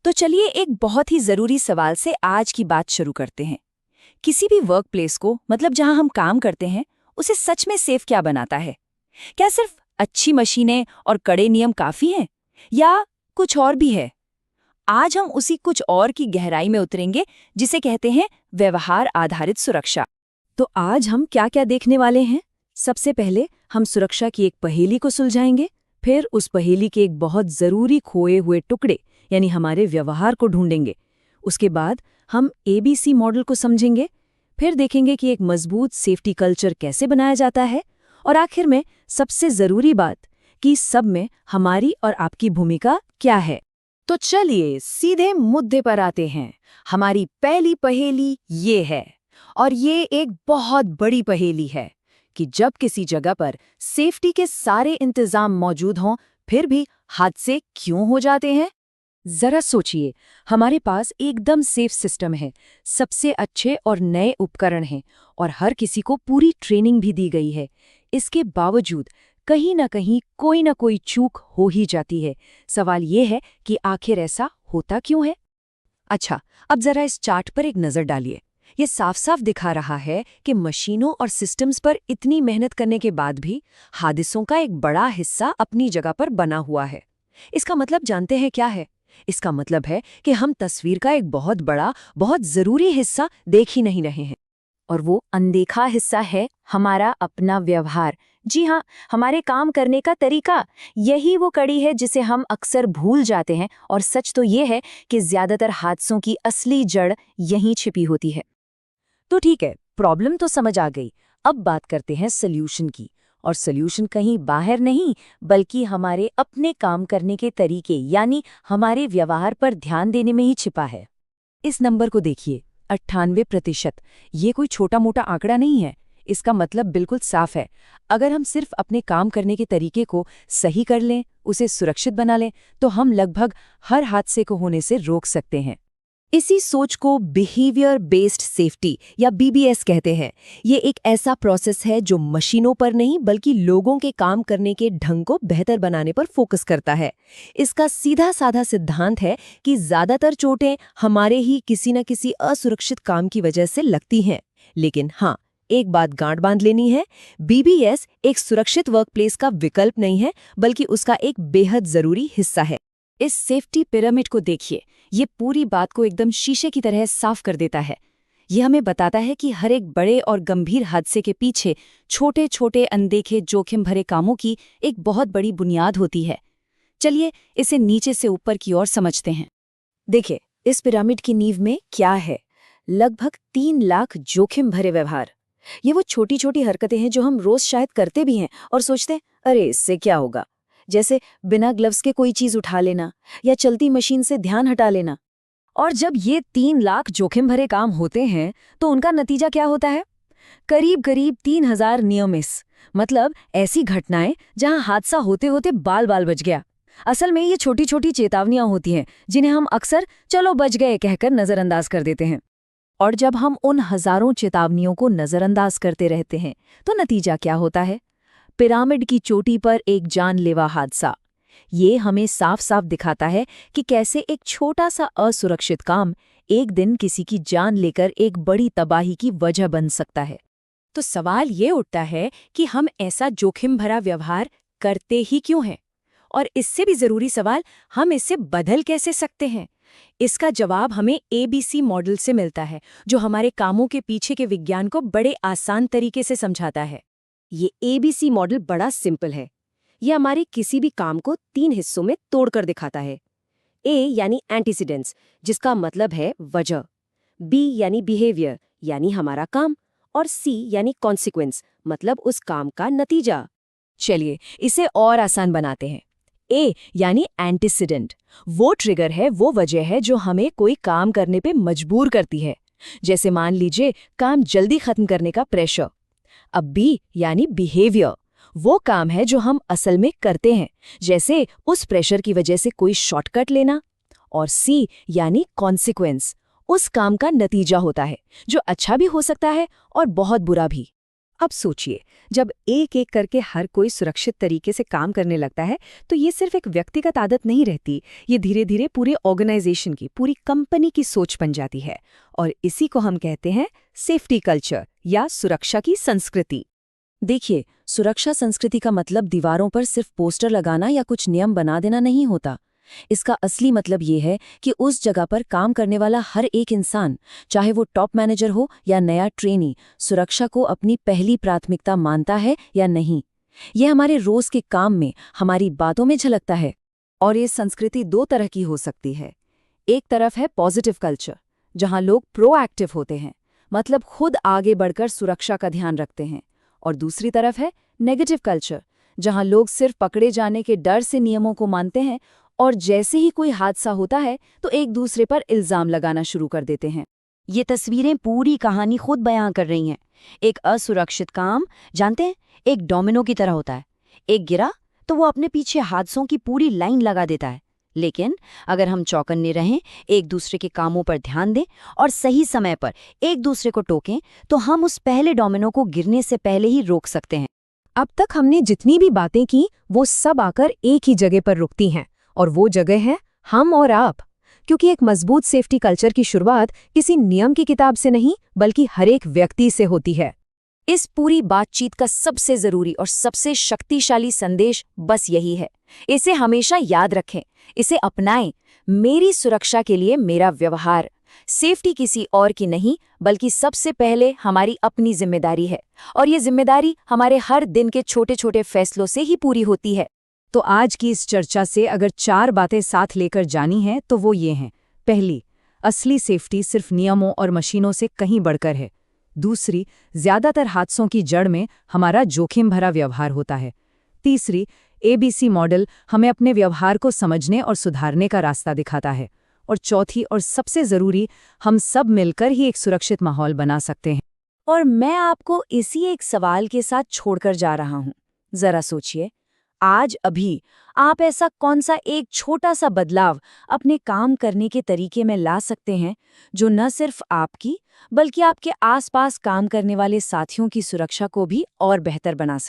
तो चलिए एक बहुत ही जरूरी सवाल से आज की बात शुरू करते हैं। किसी भी वर्क प्लेस को, मतलब जहां हम काम करते हैं, उसे सच में सेफ क्या बनाता है? क्या सिर्फ अच्छी मशीनें और कड़े नियम काफी हैं, या कुछ और भी है? आज हम उसी कुछ और की गहराई में उतरेंगे, जिसे कहते हैं व्यवहार आधारित सुरक्षा। तो आज हम क्या क्या देखने वाले हैं? सबसे पहले हम सुरक्षा की एक पहेली को सुलझाएंगे, फिर उस पहेली के एक बहुत जरूरी खोए हुए टुकड़े यानी हमारे व्यवहार को ढूंढेंगे। उसके बाद हम ABC मॉडल को समझेंगे, फिर देखेंगे कि एक मजबूत सेफ्टी कल्चर कैसे बनाया जाता है, और आखिर में सबसे जरूरी बात कि सब में हमारी और आपकी भूमिका क्या है। तो चलिए सीधे मुद्दे पर आते हैं। हमारी पहली पहेली ये है, और ये एक बहुत बड़ी पहेली है कि जब किसी जगह पर सेफ्टी के सारे इंतजाम मौजूद हों, फिर भी हादसे क्यों हो जाते हैं? जरा सोचिए, हमारे पास एकदम सेफ सिस्टम है, सबसे अच्छे और नए उपकरण हैं, और हर किसी को पूरी ट्रेनिंग भी दी गई है। इसके बावजूद कहीं ना कोई चूक हो ही जाती है। सवाल ये है कि आखिर ऐसा होता क्यों है? अच्छा, अब जरा इस चार्ट पर एक नजर डालिए। ये साफ साफ दिखा रहा है कि मशीनों और सिस्टम्स पर इतनी मेहनत करने के बाद भी हादसों का एक बड़ा हिस्सा अपनी जगह पर बना हुआ है। इसका मतलब जानते हैं क्या है? इसका मतलब है कि हम तस्वीर का एक बहुत बड़ा, बहुत जरूरी हिस्सा देख ही नहीं रहे हैं। और वो अनदेखा हिस्सा है हमारा अपना व्यवहार। जी हाँ, हमारे काम करने का तरीका। यही वो कड़ी है जिसे हम अक्सर भूल जाते हैं, और सच तो ये है कि ज्यादातर हादसों की असली जड़ यहीं छिपी होती है। तो ठीक है, प्रॉब्लम तो समझ आ गई। अब बात करते हैं सॉल्यूशन की। और सॉल्यूशन कहीं बाहर नहीं, बल्कि हमारे अपने काम करने के तरीके यानी हमारे व्यवहार पर ध्यान देने में ही छिपा है। इस नंबर को देखिए, 98%। ये कोई छोटा मोटा आंकड़ा नहीं है। इसका मतलब बिल्कुल साफ है। अगर हम सिर्फ अपने काम करने के तरीके को सही कर लें, उसे सुरक्षित बना लें, तो हम लगभग हर हादसे को होने से रोक सकते हैं। इसी सोच को बिहेवियर बेस्ड सेफ्टी या BBS कहते हैं। ये एक ऐसा प्रोसेस है जो मशीनों पर नहीं, बल्कि लोगों के काम करने के ढंग को बेहतर बनाने पर फोकस करता है। इसका सीधा साधा सिद्धांत है कि ज्यादातर चोटें हमारे ही किसी न किसी असुरक्षित काम की वजह से लगती हैं। लेकिन हाँ, एक बात गांठ बांध लेनी है, BBS एक सुरक्षित वर्कप्लेस का विकल्प नहीं है, बल्कि उसका एक बेहद जरूरी हिस्सा है। इस सेफ्टी पिरामिड को देखिए, ये पूरी बात को एकदम शीशे की तरह साफ कर देता है। ये हमें बताता है कि हर एक बड़े और गंभीर हादसे के पीछे छोटे छोटे अनदेखे जोखिम भरे कामों की एक बहुत बड़ी बुनियाद होती है। चलिए इसे नीचे से ऊपर की ओर समझते हैं। देखिए, इस पिरामिड की नींव में क्या है? लगभग 3 लाख जोखिम भरे व्यवहार। ये वो छोटी छोटी हरकतें हैं जो हम रोज शायद करते भी हैं और सोचते हैं, अरे इससे क्या होगा। जैसे बिना ग्लव्स के कोई चीज उठा लेना, या चलती मशीन से ध्यान हटा लेना। और जब ये 3 लाख जोखिम भरे काम होते हैं, तो उनका नतीजा क्या होता है? करीब करीब 3000 नियर मिस, मतलब ऐसी घटनाएं जहां हादसा होते होते बाल बाल बच गया। असल में ये छोटी छोटी चेतावनियां होती हैं, जिन्हें हम अक्सर चलो बच गए कहकर नजरअंदाज कर देते हैं। और जब हम उन हजारों चेतावनियों को नजरअंदाज करते रहते हैं, तो नतीजा क्या होता है? पिरामिड की चोटी पर एक जानलेवा हादसा। ये हमें साफ साफ दिखाता है कि कैसे एक छोटा सा असुरक्षित काम एक दिन किसी की जान लेकर एक बड़ी तबाही की वजह बन सकता है। तो सवाल ये उठता है कि हम ऐसा जोखिम भरा व्यवहार करते ही क्यों हैं? और इससे भी जरूरी सवाल, हम इससे बदल कैसे सकते हैं? इसका जवाब हमें ABC मॉडल से मिलता है, जो हमारे कामों के पीछे के विज्ञान को बड़े आसान तरीके से समझाता है। ये ABC मॉडल बड़ा सिंपल है। ये हमारे किसी भी काम को 3 हिस्सों में तोड़कर दिखाता है। A यानी एंटीसीडेंट्स, जिसका मतलब है वजह। B यानी बिहेवियर, यानी हमारा काम। और C यानी कॉन्सिक्वेंस, मतलब उस काम का नतीजा। चलिए इसे और आसान बनाते हैं। A यानी एंटीसीडेंट, वो ट्रिगर है, वो वजह है जो हमें कोई काम करने पे मजबूर करती है। जैसे मान लीजिए काम जल्दी खत्म करने का प्रेशर। अब B यानी बिहेवियर, वो काम है जो हम असल में करते हैं, जैसे उस प्रेशर की वजह से कोई शॉर्टकट लेना। और C यानी कॉन्सिक्वेंस, उस काम का नतीजा होता है, जो अच्छा भी हो सकता है और बहुत बुरा भी। अब सोचिए, जब एक एक करके हर कोई सुरक्षित तरीके से काम करने लगता है तो ये सिर्फ एक व्यक्तिगत आदत नहीं रहती, ये धीरे धीरे पूरे ऑर्गेनाइजेशन की, पूरी कंपनी की सोच बन जाती है। और इसी को हम कहते हैं सेफ्टी कल्चर या सुरक्षा की संस्कृति। देखिए, सुरक्षा संस्कृति का मतलब दीवारों पर सिर्फ पोस्टर लगाना या कुछ नियम बना देना नहीं होता। इसका असली मतलब ये है कि उस जगह पर काम करने वाला हर एक इंसान, चाहे वो टॉप मैनेजर हो या नया ट्रेनी, सुरक्षा को अपनी पहली प्राथमिकता मानता है या नहीं। ये हमारे रोज के काम में, हमारी बातों में झलकता है। और ये संस्कृति दो तरह की हो सकती है। एक तरफ है पॉजिटिव कल्चर, जहां लोग प्रोएक्टिव होते हैं, मतलब खुद आगे बढ़कर सुरक्षा का ध्यान रखते हैं। और दूसरी तरफ है नेगेटिव कल्चर, जहां लोग सिर्फ पकड़े जाने के डर से नियमों को मानते हैं और जैसे ही कोई हादसा होता है तो एक दूसरे पर इल्जाम लगाना शुरू कर देते हैं। ये तस्वीरें पूरी कहानी खुद बयां कर रही हैं। एक असुरक्षित काम, जानते हैं, एक डोमिनो की तरह होता है। एक गिरा तो वो अपने पीछे हादसों की पूरी लाइन लगा देता है। लेकिन अगर हम चौकन्ने रहें, एक दूसरे के कामों पर ध्यान दें और सही समय पर एक दूसरे को टोकें, तो हम उस पहले डोमिनो को गिरने से पहले ही रोक सकते हैं। अब तक हमने जितनी भी बातें की वो सब आकर एक ही जगह पर रुकती हैं, और वो जगह है हम और आप। क्योंकि एक मजबूत सेफ्टी कल्चर की शुरुआत किसी नियम की किताब से नहीं, बल्कि हर एक व्यक्ति से होती है। इस पूरी बातचीत का सबसे जरूरी और सबसे शक्तिशाली संदेश बस यही है, इसे हमेशा याद रखें, इसे अपनाएं। मेरी सुरक्षा के लिए मेरा व्यवहार। सेफ्टी किसी और की नहीं, बल्कि सबसे पहले हमारी अपनी जिम्मेदारी है। और ये जिम्मेदारी हमारे हर दिन के छोटे छोटे फैसलों से ही पूरी होती है। तो आज की इस चर्चा से अगर 4 बातें साथ लेकर जानी हैं तो वो ये हैं। पहली, असली सेफ्टी सिर्फ नियमों और मशीनों से कहीं बढ़कर है। दूसरी, ज्यादातर हादसों की जड़ में हमारा जोखिम भरा व्यवहार होता है। तीसरी, ABC मॉडल हमें अपने व्यवहार को समझने और सुधारने का रास्ता दिखाता है। और चौथी और सबसे जरूरी, हम सब मिलकर ही एक सुरक्षित माहौल बना सकते हैं। और मैं आपको इसी एक सवाल के साथ छोड़कर जा रहा हूं। जरा सोचिए, आज अभी आप ऐसा कौन सा एक छोटा सा बदलाव अपने काम करने के तरीके में ला सकते हैं, जो न सिर्फ आपकी, बल्कि आपके आसपास काम करने वाले साथियों की सुरक्षा को भी और बेहतर बना सके।